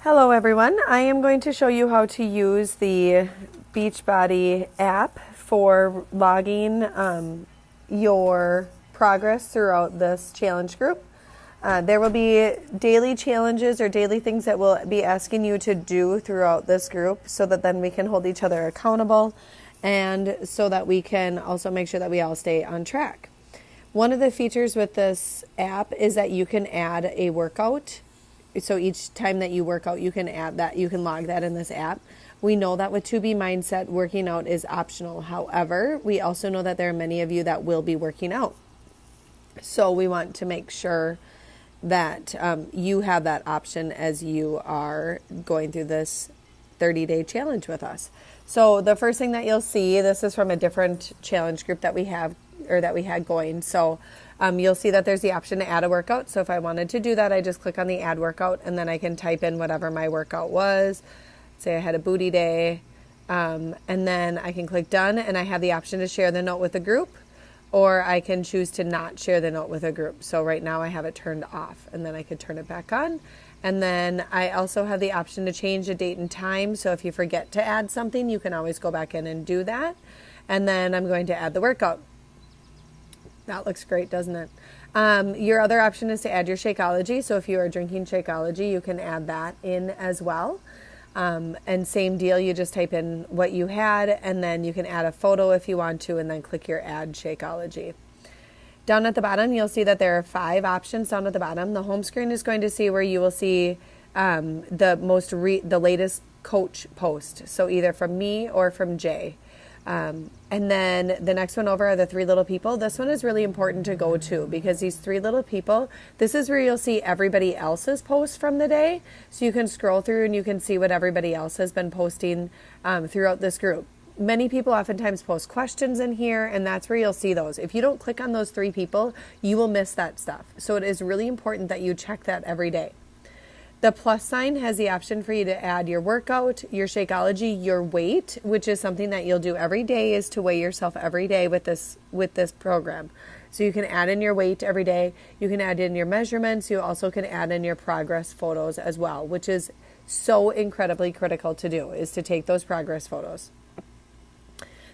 Hello everyone, I am going to show you how to use the Beachbody app for logging your progress throughout this challenge group. There will be daily challenges or daily things that we'll be asking you to do throughout this group so that then we can hold each other accountable and so that we can also make sure that we all stay on track. One of the features with this app is that you can add a workout. So each time that you work out, you can add that, you can log that in this app. We know that with 2B Mindset, working out is optional. However, we also know that there are many of you that will be working out. So we want to make sure that you have that option as you are going through this 30-day challenge with us. So the first thing that you'll see, this is from a different challenge group that we have or that we had going. So you'll see that there's the option to add a workout. So if I wanted to do that, I just click on the add workout and then I can type in whatever my workout was. Say I had a booty day, and then I can click done and I have the option to share the note with the group, or I can choose to not share the note with a group. So right now I have it turned off and then I could turn it back on. And then I also have the option to change the date and time. So if you forget to add something, you can always go back in and do that. And then I'm going to add the workout. That looks great, doesn't it? Your other option is to add your Shakeology. So if you are drinking Shakeology, you can add that in as well. And same deal, you just type in what you had, and then you can add a photo if you want to, and then click your add Shakeology. Down at the bottom, you'll see that there are 5 options down at the bottom. The home screen is going to see where you will see the latest coach post. So either from me or from Jay. And then the next one over are the 3 little people. This one is really important to go to because these 3 little people, this is where you'll see everybody else's posts from the day. So you can scroll through and you can see what everybody else has been posting throughout this group. Many people oftentimes post questions in here, and that's where you'll see those. If you don't click on those 3 people, you will miss that stuff. So it is really important that you check that every day. The plus sign has the option for you to add your workout, your Shakeology, your weight, which is something that you'll do every day, is to weigh yourself every day with this program. So you can add in your weight every day. You can add in your measurements. You also can add in your progress photos as well, which is so incredibly critical to do, is to take those progress photos.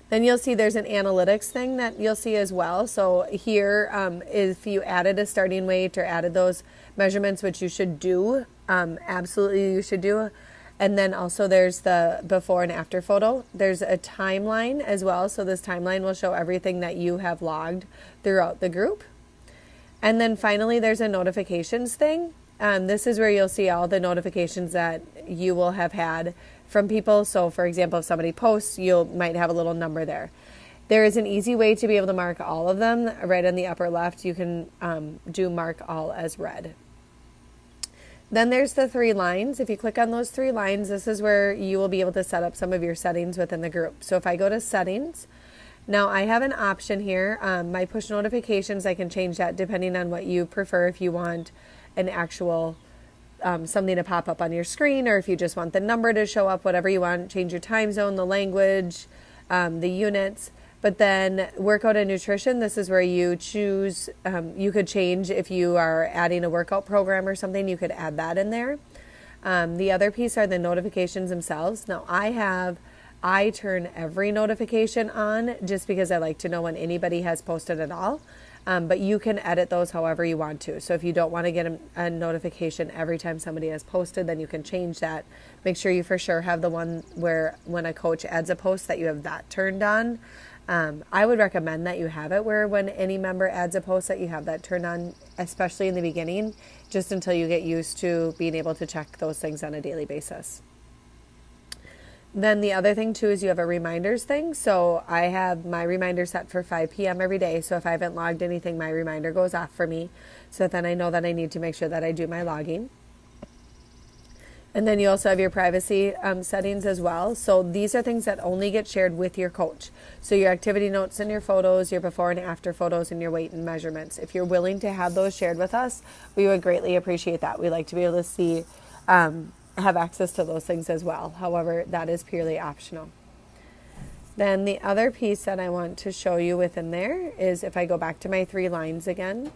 Then you'll see there's an analytics thing that you'll see as well. So here, if you added a starting weight or added those measurements, which you should do, absolutely you should do. And then also there's the before and after photo. There's a timeline as well. So this timeline will show everything that you have logged throughout the group. And then finally, there's a notifications thing. This is where you'll see all the notifications that you will have had from people. So for example, if somebody posts, you might have a little number there. There is an easy way to be able to mark all of them. Right on the upper left, you can do mark all as red. Then there's the 3 lines. If you click on those 3 lines, this is where you will be able to set up some of your settings within the group. So if I go to settings, now I have an option here. My push notifications, I can change that depending on what you prefer. If you want an actual something to pop up on your screen, or if you just want the number to show up, whatever you want. Change your time zone, the language, the units. But then workout and nutrition, this is where you choose, you could change if you are adding a workout program or something, you could add that in there. The other piece are the notifications themselves. Now I turn every notification on just because I like to know when anybody has posted at all. But you can edit those however you want to. So if you don't want to get a notification every time somebody has posted, then you can change that. Make sure you for sure have the one where when a coach adds a post that you have that turned on. I would recommend that you have it where when any member adds a post that you have that turned on, especially in the beginning, just until you get used to being able to check those things on a daily basis. Then the other thing too is you have a reminders thing. So I have my reminder set for 5 p.m. every day. So if I haven't logged anything, my reminder goes off for me. So then I know that I need to make sure that I do my logging. And then you also have your privacy settings as well. So these are things that only get shared with your coach. So your activity notes and your photos, your before and after photos, and your weight and measurements. If you're willing to have those shared with us, we would greatly appreciate that. We like to be able to see have access to those things as well. However, that is purely optional. Then the other piece that I want to show you within there is if I go back to my 3 lines again,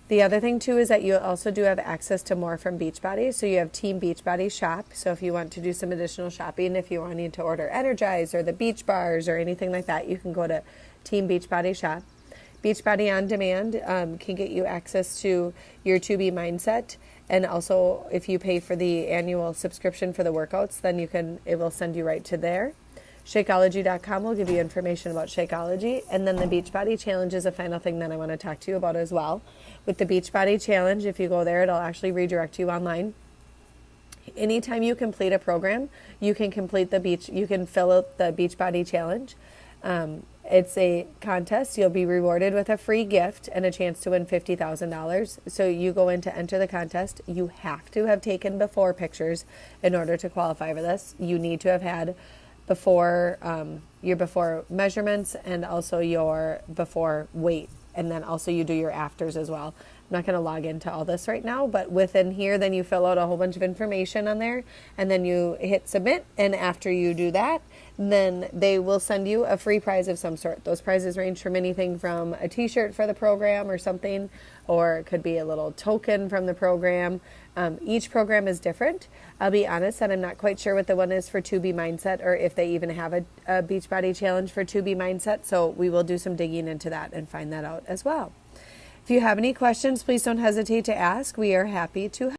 The other thing too is that you also do have access to more from Beachbody. So you have Team Beachbody Shop. So if you want to do some additional shopping, if you wanted to order Energize or the beach bars or anything like that, you can go to Team Beachbody Shop. Beachbody On Demand can get you access to your 2B Mindset. And also if you pay for the annual subscription for the workouts, then it will send you right to there. Shakeology.com will give you information about Shakeology. And then the Beachbody Challenge is a final thing that I want to talk to you about as well. With the Beachbody Challenge, if you go there, it'll actually redirect you online. Anytime you complete a program, you can fill out the Beachbody Challenge. It's a contest. You'll be rewarded with a free gift and a chance to win $50,000. So you go in to enter the contest. You have to have taken before pictures in order to qualify for this. You need to have had your before measurements and also your before weight, and then also you do your afters as well. I'm not going to log into all this right now, but within here then you fill out a whole bunch of information on there and then you hit submit, and after you do that then they will send you a free prize of some sort. Those prizes range from anything from a t-shirt for the program or something, or it could be a little token from the program. Each program is different. I'll be honest that I'm not quite sure what the one is for 2B Mindset, or if they even have a Beachbody Challenge for 2B Mindset. So we will do some digging into that and find that out as well. If you have any questions, please don't hesitate to ask. We are happy to help.